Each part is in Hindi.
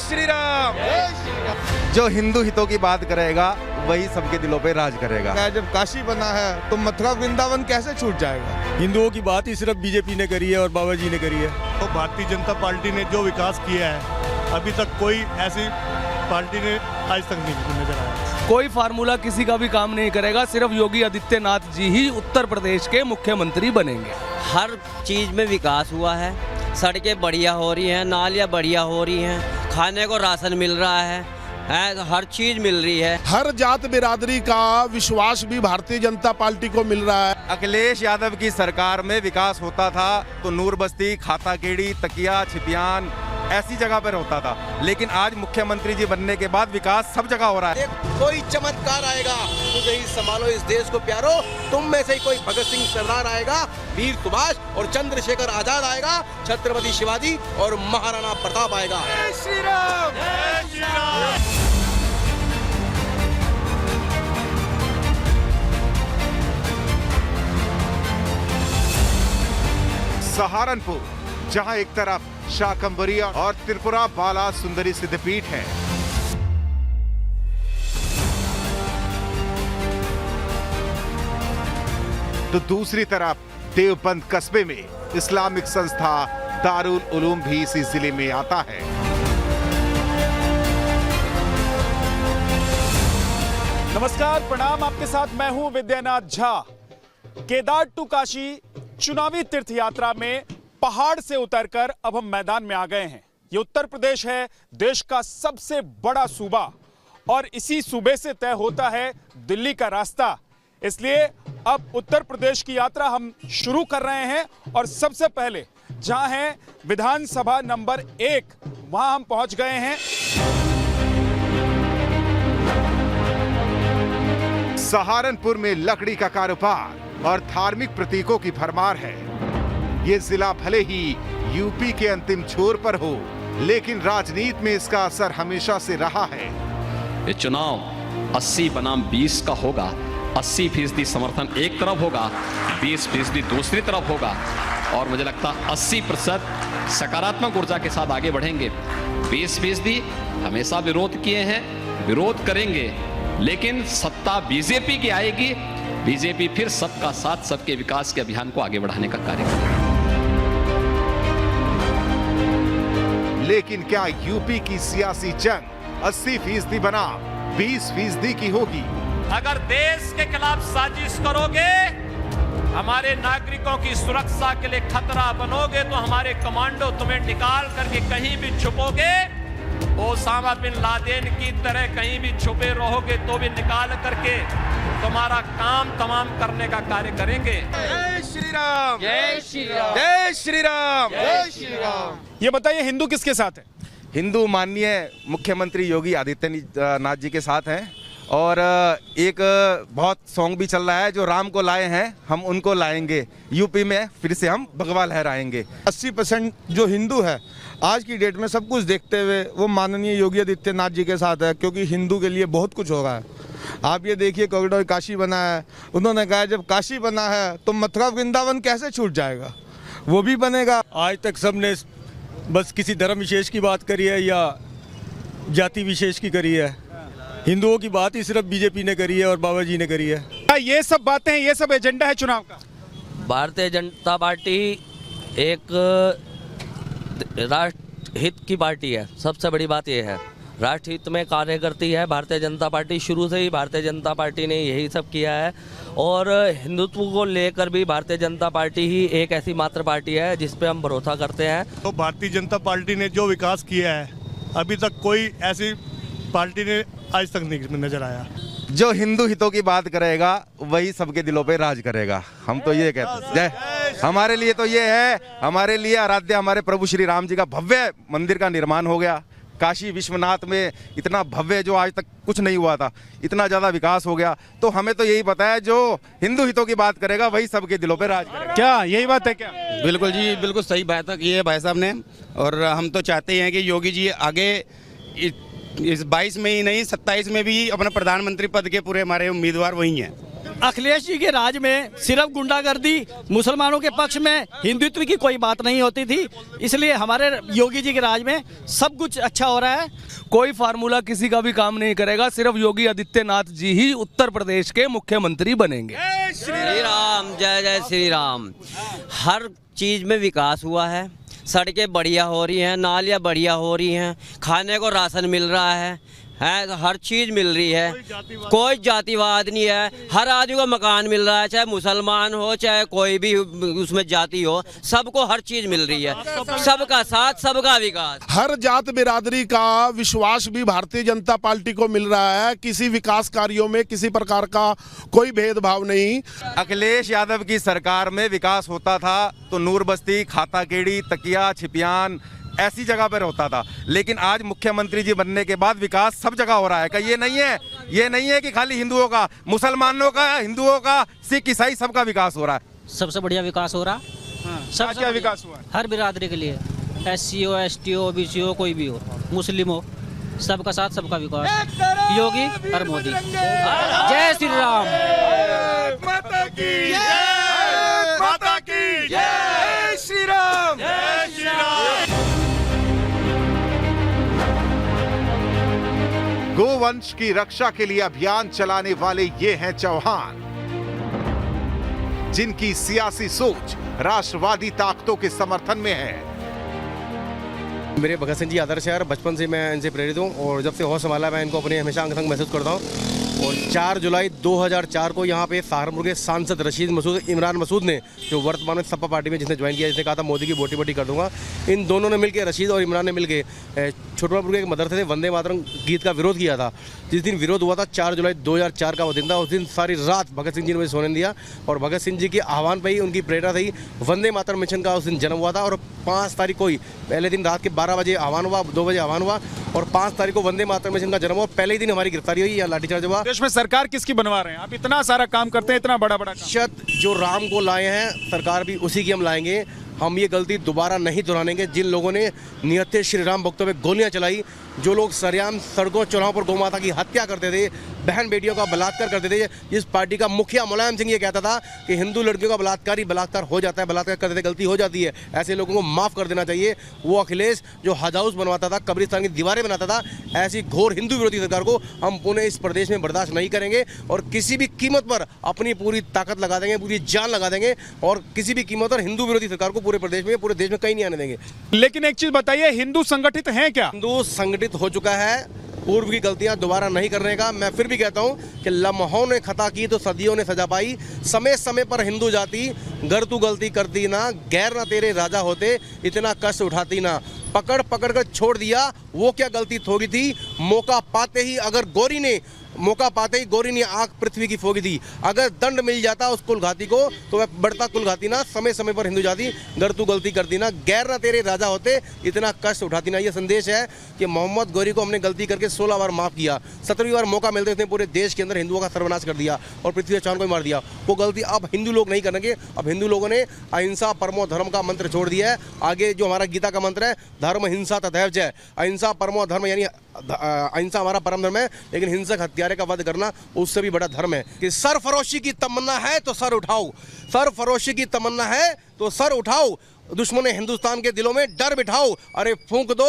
श्री राम। जो हिंदू हितों की बात करेगा वही सबके दिलों पे राज करेगा। जब काशी बना है तो मथुरा वृंदावन कैसे छूट जाएगा। हिंदुओं की बात ही सिर्फ बीजेपी ने करी है और बाबा जी ने करी है। तो भारतीय जनता पार्टी ने जो विकास किया है अभी तक कोई ऐसी पार्टी ने आज तक नहीं नजर आया। कोई फार्मूला किसी का भी काम नहीं करेगा, सिर्फ योगी आदित्यनाथ जी ही उत्तर प्रदेश के मुख्यमंत्री बनेंगे। हर चीज में विकास हुआ है, सड़कें बढ़िया हो रही हैं, नालियाँ बढ़िया हो रही हैं, खाने को राशन मिल रहा है, हर चीज मिल रही है। हर जात बिरादरी का विश्वास भी भारतीय जनता पार्टी को मिल रहा है। अखिलेश यादव की सरकार में विकास होता था तो नूर बस्ती, खाता केड़ी, तकिया, छिपियान ऐसी जगह पर होता था, लेकिन आज मुख्यमंत्री जी बनने के बाद विकास सब जगह हो रहा है। कोई चमत्कार आएगा, तुझे ही संभालो इस देश को प्यारो, तुम में से ही कोई भगत सिंह सरदार आएगा, वीर सुभाष और चंद्रशेखर आजाद आएगा, छत्रपति शिवाजी और महाराणा प्रताप आएगा। जय श्री राम। जय श्री राम। सहारनपुर, जहां एक तरफ शाकंभरी और त्रिपुरा बाला सुंदरी सिद्धपीठ है, तो दूसरी तरफ देवबंद कस्बे में इस्लामिक संस्था दारुल उलूम भी इसी जिले में आता है। नमस्कार, प्रणाम। आपके साथ मैं हूं विद्यानाथ झा। केदार टू काशी चुनावी तीर्थ यात्रा में पहाड़ से उतरकर अब हम मैदान में आ गए हैं। ये उत्तर प्रदेश है, देश का सबसे बड़ा सूबा, और इसी सूबे से तय होता है दिल्ली का रास्ता। इसलिए अब उत्तर प्रदेश की यात्रा हम शुरू कर रहे हैं, और सबसे पहले जहां है विधानसभा नंबर 1, वहां हम पहुंच गए हैं। सहारनपुर में लकड़ी का कारोबार और धार्मिक प्रतीकों की भरमार है। ये जिला भले ही यूपी के अंतिम छोर पर हो, लेकिन राजनीति में इसका असर हमेशा से रहा है। ये चुनाव 80 बनाम 20 का होगा। 80% समर्थन एक तरफ होगा, 20% दूसरी तरफ होगा, और मुझे लगता है 80% सकारात्मक ऊर्जा के साथ आगे बढ़ेंगे। 20% हमेशा विरोध किए हैं, विरोध करेंगे, लेकिन सत्ता बीजेपी की आएगी। बीजेपी फिर सबका साथ, सबके विकास के अभियान को आगे बढ़ाने का कार्य करेगी। लेकिन क्या यूपी की सियासी जंग 80% बनाम 20% की होगी? अगर देश के खिलाफ साजिश करोगे, हमारे नागरिकों की सुरक्षा के लिए खतरा बनोगे, तो हमारे कमांडो तुम्हें निकाल करके कहीं भी छुपोगे, ओसामा बिन लादेन की तरह कहीं भी छुपे रहोगे तो भी निकाल करके तुम्हारा काम तमाम करने का कार्य करेंगे। जय श्री राम। जय श्री राम। जय श्री राम। जय श्री राम। ये बताइए, हिंदू किसके साथ है? हिंदू माननीय मुख्यमंत्री योगी आदित्यनाथ जी के साथ हैं, और एक बहुत सॉन्ग भी चल रहा है, जो राम को लाए हैं हम उनको लाएंगे, यूपी में फिर से हम भगवा लहराएंगे। 80% जो हिंदू है आज की डेट में सब कुछ देखते हुए वो माननीय योगी आदित्यनाथ जी के साथ है, क्योंकि हिंदू के लिए बहुत कुछ हो रहा है। आप ये देखिए, कॉरिडोर काशी बना है, उन्होंने कहा जब काशी बना है तो मथुरा वृंदावन कैसे छूट जाएगा, वो भी बनेगा। आज तक सबने बस किसी धर्म विशेष की बात करी है या जाति विशेष की करी है। हिंदुओं की बात ही सिर्फ बीजेपी ने करी है और बाबा जी ने करी है। ये सब बातें, ये सब एजेंडा है चुनाव का। भारतीय जनता पार्टी एक राष्ट्र हित की पार्टी है। सबसे बड़ी बात यह है, राष्ट्र हित में कार्य करती है भारतीय जनता पार्टी। शुरू से ही भारतीय जनता पार्टी ने यही सब किया है, और हिंदुत्व को लेकर भी भारतीय जनता पार्टी ही एक ऐसी मात्र पार्टी है जिस पे हम भरोसा करते हैं। तो भारतीय जनता पार्टी ने जो विकास किया है अभी तक कोई ऐसी पार्टी ने आज तक नहीं नजर आया। जो हिंदू हितों की बात करेगा वही सबके दिलों पे राज करेगा। हम तो ये कहते हैं। जय। हमारे लिए तो ये है, हमारे लिए आराध्य हमारे प्रभु श्री राम जी का भव्य मंदिर का निर्माण हो गया। काशी विश्वनाथ में इतना भव्य जो आज तक कुछ नहीं हुआ था, इतना ज्यादा विकास हो गया। तो हमें तो यही पता है, जो हिंदू हितों की बात करेगा वही सबके दिलों पे राज करेगा। क्या यही बात है क्या? बिल्कुल जी, बिल्कुल सही बात है ये भाई साहब ने। और हम तो चाहते हैं कि योगी जी आगे इस 22 में ही नहीं 27 में भी अपना प्रधानमंत्री पद के पूरे हमारे उम्मीदवार वही हैं। अखिलेश जी के राज में सिर्फ गुंडागर्दी, मुसलमानों के पक्ष में हिंदुत्व की कोई बात नहीं होती थी, इसलिए हमारे योगी जी के राज में सब कुछ अच्छा हो रहा है। कोई फार्मूला किसी का भी काम नहीं करेगा, सिर्फ योगी आदित्यनाथ जी ही उत्तर प्रदेश के मुख्यमंत्री बनेंगे। श्री राम, जय जय श्री राम। हर चीज में विकास हुआ है, सड़कें बढ़िया हो रही हैं, नालियाँ बढ़िया हो रही हैं, खाने को राशन मिल रहा है, हर चीज़ मिल रही है, कोई जातिवाद नहीं है, हर आदमी को मकान मिल रहा है, चाहे मुसलमान हो चाहे कोई भी उसमें जाति हो, सबको हर चीज़ मिल रही है, सबका साथ सबका विकास। हर जात बिरादरी का विश्वास भी भारतीय जनता पार्टी को मिल रहा है। किसी विकास कार्यों में किसी प्रकार का कोई भेदभाव नहीं। अखिलेश यादव की सरकार में विकास होता था तो नूर बस्ती, खाता केड़ी, तकिया, छिपियान ऐसी जगह पर होता था, लेकिन आज मुख्यमंत्री जी बनने के बाद विकास सब जगह हो रहा है। क्या ये नहीं है कि खाली हिंदुओं का, मुसलमानों का, हिंदुओं का, सिख ईसाई सबका विकास हो रहा है। सबसे बढ़िया विकास हो रहा। सबसे क्या विकास हुआ? हर बिरादरी के लिए, SC हो, ST हो, BC हो, कोई भी हो, मुस्लिम हो, सबका साथ सबका विकास। योगी और मोदी। जय श्री राम। माता की जय, माता की जय, श्री राम, जय श्री राम। गोवंश की रक्षा के लिए अभियान चलाने वाले ये हैं चौहान, जिनकी सियासी सोच राष्ट्रवादी ताकतों के समर्थन में है। मेरे भगत सिंह जी आदर्श है, बचपन से मैं इनसे प्रेरित हूँ और जब से होश संभाला मैं इनको अपने हमेशा अंग संग महसूस करता हूँ। और 4 जुलाई 2004 को यहाँ पे सहारनपुर के सांसद रशीद मसूद, इमरान मसूद ने, जो वर्तमान में सपा पार्टी में जिसने ज्वाइन किया, जिसने कहा था मोदी की बोटी बोटी कर दूंगा, इन दोनों ने मिलकर, रशीद और इमरान ने मिलकर छोटवापुर के एक मदरसे से वंदे मातरम गीत का विरोध किया था। जिस दिन विरोध हुआ था 4 जुलाई 2004 का वो दिन था। उस दिन सारी रात भगत सिंह जी ने मुझे सोने दिया और भगत सिंह जी के आह्वान पर ही, उनकी प्रेरणा से ही वंदे मातरम मिशन का उस दिन जन्म हुआ था। और 5 तारीख को ही, पहले दिन रात के 12 बजे आह्वान हुआ, 2 बजे आह्वान हुआ और 5 तारीख को वंदे मातरम मिशन का जन्म हुआ। पहले ही दिन हमारी गिरफ्तारी हुई या लाठीचार्ज हुआ। देश में सरकार किसकी बनवा रहे हैं? आप इतना सारा काम करते हैं, इतना बड़ा बड़ा शत जो राम को लाए हैं, सरकार भी उसी की हम लाएंगे। हम ये गलती दोबारा नहीं दोहराएंगे। जिन लोगों ने निहत्थे श्री राम भक्तों पे गोलियां चलाई, जो लोग सरेआम सड़कों चौराहों पर गौ माता की हत्या करते थे, बहन बेटियों का बलात्कार करते थे, जिस पार्टी का मुखिया मुलायम सिंह ये कहता था कि हिंदू लड़कियों का बलात्कार ही बलात्कार हो जाता है, बलात्कार करते थे गलती हो जाती है, ऐसे लोगों को माफ़ कर देना चाहिए। वो अखिलेश जो हज हाउस बनवाता था, कब्रिस्तान की दीवारें बनाता था, ऐसी घोर हिंदू विरोधी सरकार को हम पुनः इस प्रदेश में बर्दाश्त नहीं करेंगे और किसी भी कीमत पर अपनी पूरी ताकत लगा देंगे, पूरी जान लगा देंगे और किसी भी कीमत पर हिंदू विरोधी सरकार को पूरे प्रदेश में, पूरे देश में कहीं नहीं आने देंगे। लेकिन एक चीज बताइए, हिंदू संगठित हैं क्या? हिंदू संगठित हो चुका है, पूर्व की गलतियां दोबारा नहीं करने का। मैं फिर भी कहता हूं कि लम्हों ने खता की तो सदियों ने सजा पाई। समय समय पर हिंदू जाति गर तू गलती करती ना, गैर ना तेरे राजा होते, इतना कष्ट उठाती ना, पकड़ पकड़ कर छोड़ दिया, वो क्या गलती थोड़ी थी। मौका पाते ही गौरी ने आंख पृथ्वी की फोगी थी। अगर दंड मिल जाता उस कुलघाती को तो वह बढ़ता कुलघाती ना। समय समय पर हिंदू जाति गर तू गलती करती ना, गैर ना तेरे राजा होते, इतना कष्ट उठाती ना। ये संदेश है कि मोहम्मद गौरी को हमने गलती करके 16 बार माफ़ किया, 17वीं बार मौका मिलते उसने पूरे देश के अंदर हिंदुओं का सर्वनाश कर दिया और पृथ्वी चौहान को मार दिया। वो गलती अब हिंदू लोग नहीं करेंगे। अब हिंदू लोगों ने अहिंसा परमो धर्म का मंत्र छोड़ दिया है। आगे जो हमारा गीता का मंत्र है, धर्म हिंसा तथैव जय, अहिंसा परमो धर्म, यानी अहिंसा हमारा परम धर्म है, लेकिन हिंसक हत्यारे का वध करना उससे भी बड़ा धर्म है। कि सरफरोशी की तमन्ना है तो सर उठाओ, सरफरोशी की तमन्ना है तो सर उठाओ, दुश्मन हिंदुस्तान के दिलों में डर बिठाओ। अरे फूंक दो,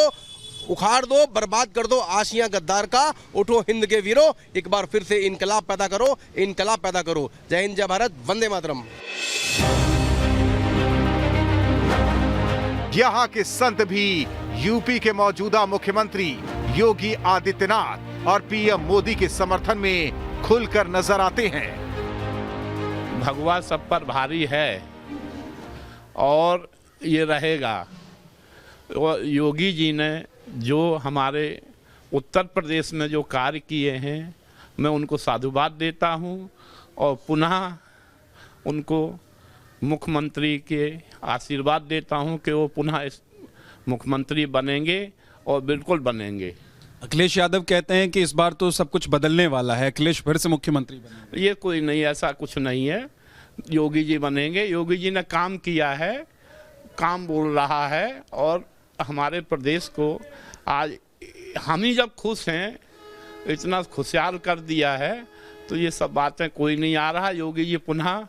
उखाड़ दो, बर्बाद कर दो आशियां गद्दार का, उठो हिंद के वीरों, एक बार फिर से इनकलाब पैदा करो, इनकलाब पैदा करो। जय हिंद, जय भारत, वंदे मातरम। यहाँ के संत भी यूपी के मौजूदा मुख्यमंत्री योगी आदित्यनाथ और पीएम मोदी के समर्थन में खुलकर नजर आते हैं। भगवा सब पर भारी है और ये रहेगा। योगी जी ने जो हमारे उत्तर प्रदेश में जो कार्य किए हैं, मैं उनको साधुवाद देता हूं और पुनः उनको मुख्यमंत्री के आशीर्वाद देता हूं कि वो पुनः इस मुख्यमंत्री बनेंगे और बिल्कुल बनेंगे। अखिलेश यादव कहते हैं कि इस बार तो सब कुछ बदलने वाला है, अखिलेश फिर से मुख्यमंत्री बनेंगे। ये कोई नहीं, ऐसा कुछ नहीं है। योगी जी बनेंगे। योगी जी ने काम किया है, काम बोल रहा है और हमारे प्रदेश को आज हम ही जब खुश हैं, इतना खुशहाल कर दिया है तो ये सब बातें कोई नहीं आ रहा। योगी जी पुनः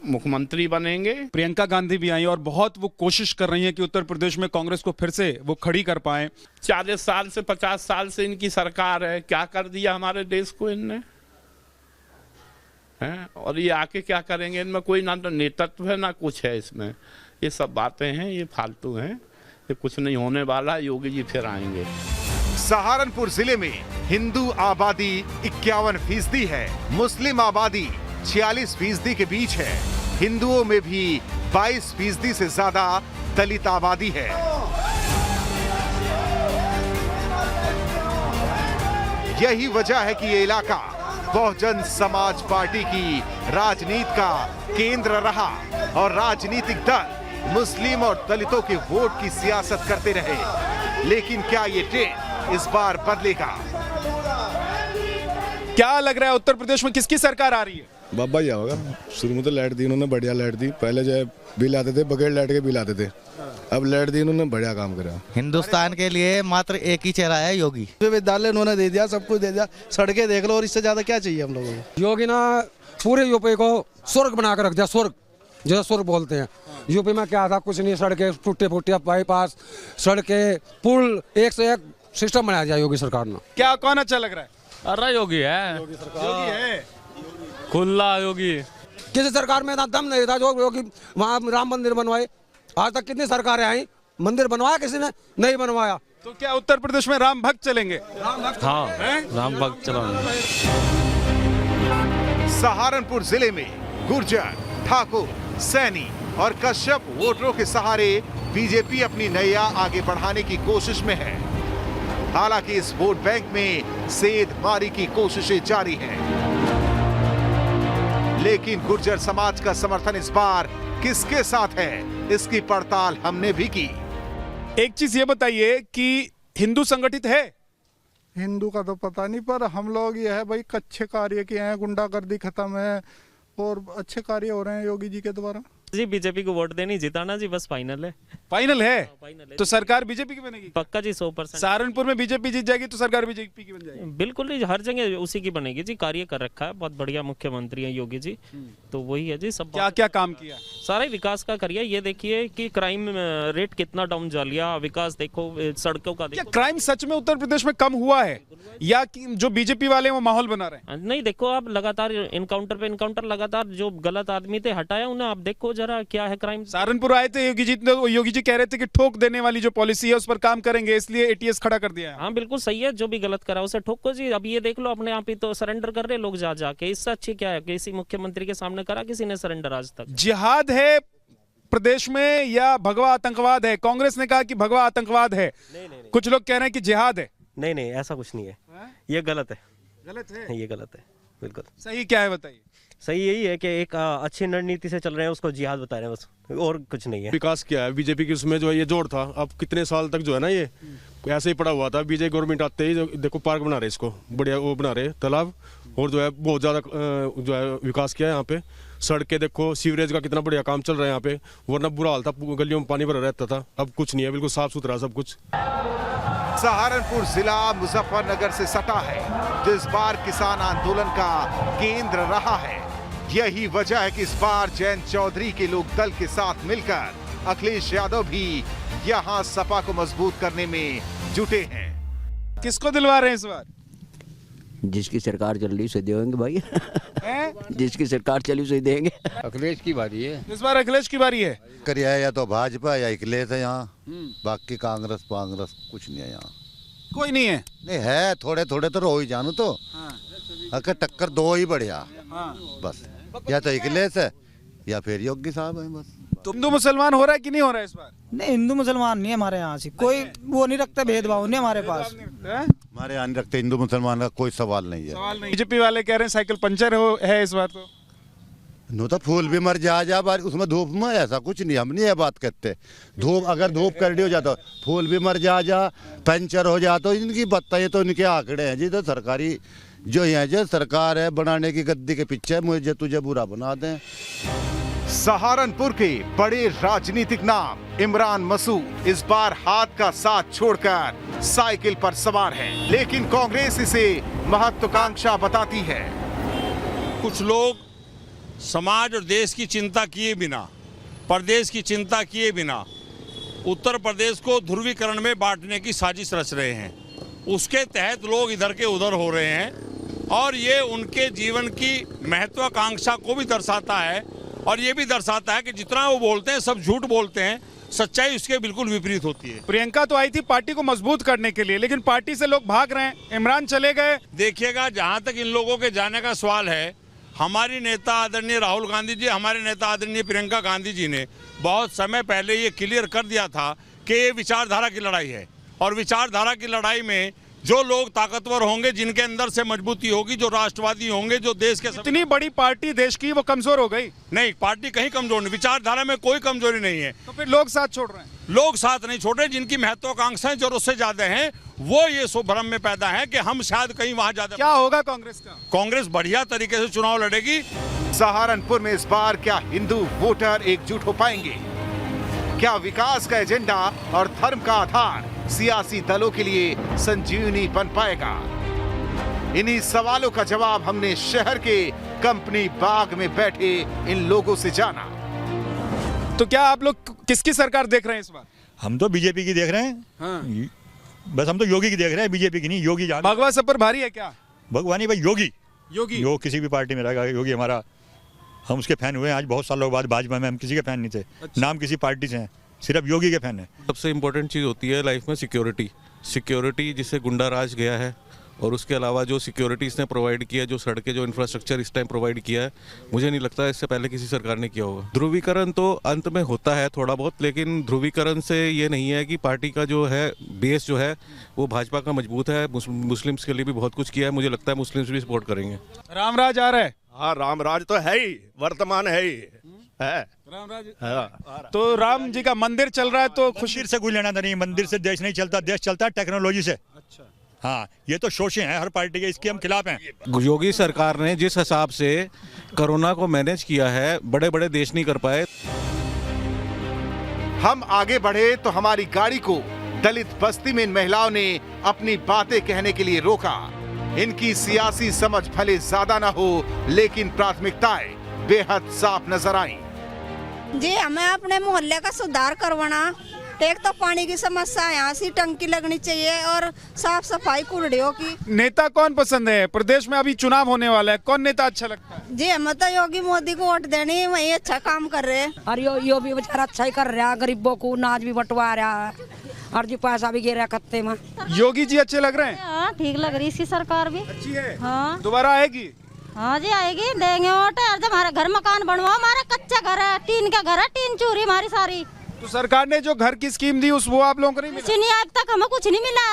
मुख्यमंत्री बनेंगे। प्रियंका गांधी भी आई और बहुत वो कोशिश कर रही हैं कि उत्तर प्रदेश में कांग्रेस को फिर से वो खड़ी कर पाए। 40 साल से 50 साल से इनकी सरकार है, क्या कर दिया हमारे देश को इनने है? और ये आके क्या करेंगे? इनमें कोई ना तो नेतृत्व है ना कुछ है इसमें। ये सब बातें हैं, ये फालतू हैं, ये कुछ नहीं होने वाला। योगी जी फिर आएंगे। सहारनपुर जिले में हिंदू आबादी 51% है, मुस्लिम आबादी 46% के बीच है। हिंदुओं में भी 22% से ज्यादा दलित आबादी है। यही वजह है कि ये इलाका बहुजन समाज पार्टी की राजनीति का केंद्र रहा और राजनीतिक दल मुस्लिम और दलितों के वोट की सियासत करते रहे। लेकिन क्या ये ट्रेंड इस बार बदलेगा? क्या लग रहा है उत्तर प्रदेश में किसकी सरकार आ रही है? बाबा ही होगा। शुरू में तो लाइट दी उन्होंने, बढ़िया लाइट दी। पहले जो बिल आते थे बगैर लाइट के बिल आते थे, अब लाइट दी उन्होंने, बढ़िया काम करा। हिंदुस्तान के लिए मात्र एक ही चेहरा है, योगी। विश्वविद्यालय उन्होंने दे दिया, सब कुछ दे दिया, सड़कें देख लो, और इससे ज्यादा क्या चाहिए हम लोगों को? योगी ना पूरे यूपी को स्वर्ग बना कर रख दिया, स्वर्ग, जैसे स्वर्ग बोलते हैं। यूपी में क्या था? कुछ नहीं, सड़कें टूटे फूटे बाईपास, सड़कें, पुल, एक से एक सिस्टम बनाया दिया योगी सरकार ने। क्या कौन अच्छा लग रहा है? अरे योगी है, योगी है, खुला योगी। किसी सरकार में इतना दम नहीं था जो योगी वहाँ राम मंदिर बनवाए। आज तक कितनी सरकारें आई, मंदिर बनवाया किसी ने? नहीं बनवाया। तो क्या उत्तर प्रदेश में राम भक्त चलेंगे? हाँ, राम भक्त चलाएंगे। सहारनपुर जिले में गुर्जर, ठाकुर, सैनी और कश्यप वोटरों के सहारे बीजेपी अपनी नैया आगे बढ़ाने की कोशिश में है। हालांकि इस वोट बैंक में सेंधमारी की कोशिशें जारी हैं। लेकिन गुर्जर समाज का समर्थन इस बार किसके साथ है, इसकी पड़ताल हमने भी की। एक चीज ये बताइए कि हिंदू संगठित है? हिंदू का तो पता नहीं, पर हम लोग ये है भाई, अच्छे कार्य किए हैं, गुंडागर्दी खत्म है और अच्छे कार्य हो रहे हैं योगी जी के द्वारा। जी बीजेपी को वोट देनी, जिताना जी, बस फाइनल है। फाइनल है? तो सरकार बीजेपी की बनेगी? पक्का जी, 100%। सहारनपुर में बीजेपी जीत जाएगी तो सरकार बीजेपी की बन जाएगी? बिल्कुल नहीं, हर जगह उसी की बनेगी जी। कार्य कर रखा है, बहुत बढ़िया मुख्यमंत्री है योगी जी, तो वही है जी। सब क्या क्या काम किया? सारा विकास का करिए। ये देखिए कि क्राइम रेट कितना डाउन जा लिया, विकास देखो, सड़कों का देखो। क्राइम सच में उत्तर प्रदेश में कम हुआ है या कि जो बीजेपी वाले वो माहौल बना रहे हैं? नहीं, देखो आप लगातार इनकाउंटर पे इनकाउंटर, लगातार जो गलत आदमी थे हटाया उन्हें, आप देखो जरा क्या है क्राइम। सहारनपुर आए थे योगी जी कह रहे थे कि ठोक देने वाली जो पॉलिसी है उस पर काम करेंगे, इसलिए एटीएस खड़ा कर दिया है। हाँ बिल्कुल सही है, जो भी गलत करा उसे ठोको जी। अब ये देख लो, अपने आप ही तो सरेंडर कर रहे लोग जा जाके। इससे अच्छी क्या है? किसी मुख्यमंत्री के सामने करा किसी ने सरेंडर आज तक? जिहाद है प्रदेश में या भगवा आतंकवाद है? कांग्रेस ने कहा कि भगवा आतंकवाद है, कुछ लोग कह रहे हैं कि जिहाद है। नहीं नहीं, ऐसा कुछ नहीं है, ये गलत है। गलत है? ये गलत है, बिल्कुल। सही क्या है बताइए? सही यही है कि एक अच्छी रणनीति से चल रहे हैं, उसको जिहाद बता रहे हैं, बस, और कुछ नहीं है। विकास क्या है? बीजेपी की उसमें जो है ये जोड़ था, अब कितने साल तक जो है ना ये ऐसे ही पड़ा हुआ था। बीजेपी गवर्नमेंट आते ही देखो पार्क बना रहे, इसको बढ़िया वो बना रहे तालाब, और जो है बहुत ज्यादा जो है विकास किया है यहाँ पे। सड़कें देखो, सीवरेज का कितना बढ़िया काम चल रहा है यहाँ पे, वरना बुरा हाल था, गलियों में पानी भरा रहता था, अब कुछ नहीं है, बिल्कुल साफ सुथरा सब कुछ। सहारनपुर जिला मुजफ्फरनगर से सटा है, जो इस बार किसान आंदोलन का केंद्र रहा है। यही वजह है कि इस बार जयंत चौधरी के लोक दल के साथ मिलकर अखिलेश यादव भी यहाँ सपा को मजबूत करने में जुटे हैं। किसको दिलवा रहे हैं इस बार? जिसकी सरकार चल रही उसे देंगे भाई। जिसकी सरकार चली उसे देंगे। अखिलेश की बारी है इस बार, अखिलेश की बारी है। करिया या तो भाजपा या अखिलेश है यहाँ, बाकी कांग्रेस कुछ नहीं है यहाँ। कोई नहीं है? नहीं है, थोड़े थोड़े तो रो ही जानू तो। अगर टक्कर दो ही बढ़िया, बस, या तो अखिलेश है या फिर योगी साहब है, बस। तो हिंदू मुसलमान हो रहा है कि नहीं हो रहा है इस बार? नहीं, हिंदू मुसलमान नहीं है हमारे यहाँ से, कोई वो नहीं रखता, भेदभाव नहीं हमारे पास। हमारे यहाँ नहीं रखते, हिंदू मुसलमान का कोई सवाल नहीं है। बीजेपी वाले कह रहे हैं साइकिल पंचर है इस बार तो। नो तो फूल भी मर जा बार उसमें धूप में, ऐसा कुछ नहीं, हम नहीं ये बात कहते। धूप अगर धूप करनी हो जाता, फूल भी मर जा पंचर हो जा, तो इनकी बताइए तो इनके आंकड़े हैं जी। तो सरकारी जो यहाँ जो सरकार है बनाने की गद्दी के पीछे, मुझे तुझे बुरा बना दें। सहारनपुर के बड़े राजनीतिक नाम इमरान मसूद इस बार हाथ का साथ छोड़कर साइकिल पर सवार है, लेकिन कांग्रेस इसे महत्वाकांक्षा बताती है। कुछ लोग समाज और देश की चिंता किए बिना, प्रदेश की चिंता किए बिना उत्तर प्रदेश को ध्रुवीकरण में बांटने की साजिश रच रहे हैं। उसके तहत लोग इधर के उधर हो रहे हैं और ये उनके जीवन की महत्वाकांक्षा को भी दर्शाता है और ये भी दर्शाता है कि जितना वो बोलते हैं सब झूठ बोलते हैं, सच्चाई उसके बिल्कुल विपरीत होती है। प्रियंका तो आई थी पार्टी को मजबूत करने के लिए, लेकिन पार्टी से लोग भाग रहे हैं, इमरान चले गए। देखिएगा, जहां तक इन लोगों के जाने का सवाल है, हमारी नेता आदरणीय राहुल गांधी जी, हमारे नेता आदरणीय प्रियंका गांधी जी ने बहुत समय पहले ये क्लियर कर दिया था कि ये विचारधारा की लड़ाई है और विचारधारा की लड़ाई में जो लोग ताकतवर होंगे, जिनके अंदर से मजबूती होगी, जो राष्ट्रवादी होंगे, जो देश के इतनी बड़ी पार्टी देश की, वो कमजोर हो गई? नहीं, पार्टी कहीं कमजोर नहीं, विचारधारा में कोई कमजोरी नहीं है। तो फिर लोग साथ छोड़ रहे हैं? लोग साथ नहीं छोड़ रहे, जिनकी महत्वाकांक्षाएं जरूरत से ज्यादा हैं वो ये भ्रम में पैदा है कि हम शायद कहीं वहां ज्यादा। क्या होगा कांग्रेस का? कांग्रेस बढ़िया तरीके से चुनाव लड़ेगी। सहारनपुर में इस बार क्या हिंदू वोटर एकजुट हो पाएंगे? क्या विकास का एजेंडा और धर्म का आधार सियासी दलों के लिए संजीवनी बन पाएगा? इन्हीं सवालों का जवाब हमने शहर के कंपनी बाग में बैठे इन लोगों से जाना। तो क्या आप लोग किसकी सरकार देख रहे हैं इस बार? हम तो बीजेपी की देख रहे हैं। हाँ। बस हम तो योगी की देख रहे हैं, बीजेपी की नहीं। योगी भगवा सब पर भारी है क्या? भगवानी भाई योगी योग किसी भी पार्टी में रहेगा। योगी हमारा, हम उसके फैन हुए हैं आज बहुत सालों बाद। भाजपा में हम किसी के फैन नहीं थे। अच्छा। नाम किसी पार्टी से हैं, सिर्फ योगी के फैन है। सबसे इम्पोर्टेंट चीज़ होती है लाइफ में सिक्योरिटी जिससे गुंडा राज गया है, और उसके अलावा जो सिक्योरिटी इसने प्रोवाइड किया, जो सड़कें, जो इंफ्रास्ट्रक्चर इस टाइम प्रोवाइड किया है, मुझे नहीं लगता इससे पहले किसी सरकार ने किया होगा। ध्रुवीकरण तो अंत में होता है थोड़ा बहुत, लेकिन ध्रुवीकरण से ये नहीं है कि पार्टी का जो है बेस जो है वो भाजपा का मजबूत है। मुस्लिम्स के लिए भी बहुत कुछ किया है, मुझे लगता है मुस्लिम्स भी सपोर्ट करेंगे। रामराज आ रहा है? हाँ, रामराज तो है ही, वर्तमान है ही है। रामराज हाँ। तो राम जी का मंदिर चल रहा है, तो खुशी से कोई लेना नहीं। मंदिर से देश नहीं चलता, देश चलता है टेक्नोलॉजी से। अच्छा हाँ, ये तो शोषण है हर पार्टी के, इसके हम खिलाफ हैं। योगी सरकार ने जिस हिसाब से कोरोना को मैनेज किया है, बड़े बड़े देश नहीं कर पाए। हम आगे बढ़े तो हमारी गाड़ी को दलित बस्ती में इन महिलाओं ने अपनी बातें कहने के लिए रोका। इनकी सियासी समझ भले ज्यादा ना हो, लेकिन प्राथमिकताएं बेहद साफ नजर आई। जी, हमें अपने मोहल्ले का सुधार करवाना। एक तो पानी की समस्या, यहाँ से टंकी लगनी चाहिए और साफ सफाई कूड़ियों की। नेता कौन पसंद है? प्रदेश में अभी चुनाव होने वाला है, कौन नेता अच्छा लगता है? जी, हमें तो योगी मोदी को वोट देनी, वही अच्छा काम कर रहे हैं। और यो भी बेचारा अच्छा ही कर रहा है, गरीबों को नाज भी बंटवा रहा है और जी पैसा भी गिर रहा खत्ते में। योगी जी अच्छे लग रहे हैं? हाँ, ठीक लग रही इसकी सरकार भी अच्छी है। हाँ, दोबारा आएगी? हाँ जी आएगी, देंगे वोट। हमारा घर मकान बनवाओ, हमारा कच्चा घर है, टीन का घर है, टीन चूरी हमारी सारी। तो सरकार ने जो घर की स्कीम दी उस वो आप लोगों को नहीं मिला? नहीं, अब तक हमें कुछ नहीं मिला।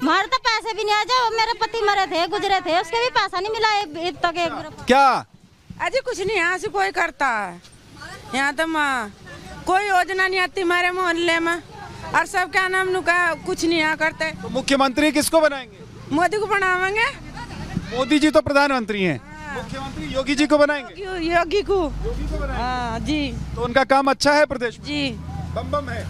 हमारे तो पैसे भी नहीं आए। जो मेरे पति मरे थे, गुजरे थे, उसके भी पैसा नहीं मिला अब तक। एक क्या अजी कुछ नहीं यहाँ से कोई करता है। यहाँ तो कोई योजना नहीं आती हमारे मोहल्ले में, और सब क्या नाम नुका कुछ नहीं यहाँ करते। तो मुख्यमंत्री किसको बनाएंगे? मोदी को बनावेंगे। मोदी जी तो प्रधानमंत्री हैं, मुख्यमंत्री योगी जी को बनाएंगे? योगी को हाँ जी। तो उनका काम अच्छा है प्रदेश में? जी, बम बम है।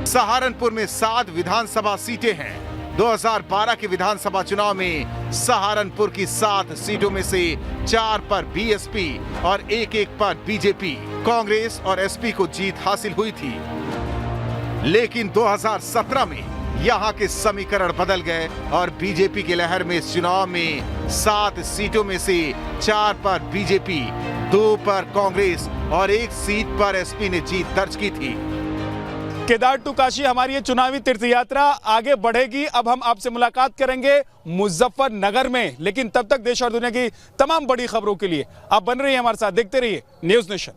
सहारनपुर में 7 विधानसभा सीटें हैं। 2012 के विधानसभा चुनाव में सहारनपुर की 7 सीटों में से 4 पर बीएसपी और 1 पर बीजेपी, कांग्रेस और एसपी को जीत हासिल हुई थी। लेकिन 2017 में यहाँ के समीकरण बदल गए और बीजेपी की लहर में इस चुनाव में 7 सीटों में से 4 पर बीजेपी, 2 पर कांग्रेस और 1 सीट पर एसपी ने जीत दर्ज की थी। केदार टू काशी हमारी ये चुनावी तीर्थ यात्रा आगे बढ़ेगी। अब हम आपसे मुलाकात करेंगे मुजफ्फरनगर में, लेकिन तब तक देश और दुनिया की तमाम बड़ी खबरों के लिए आप बन रही हैं हमारे साथ, देखते रहिए न्यूज़ नेशन।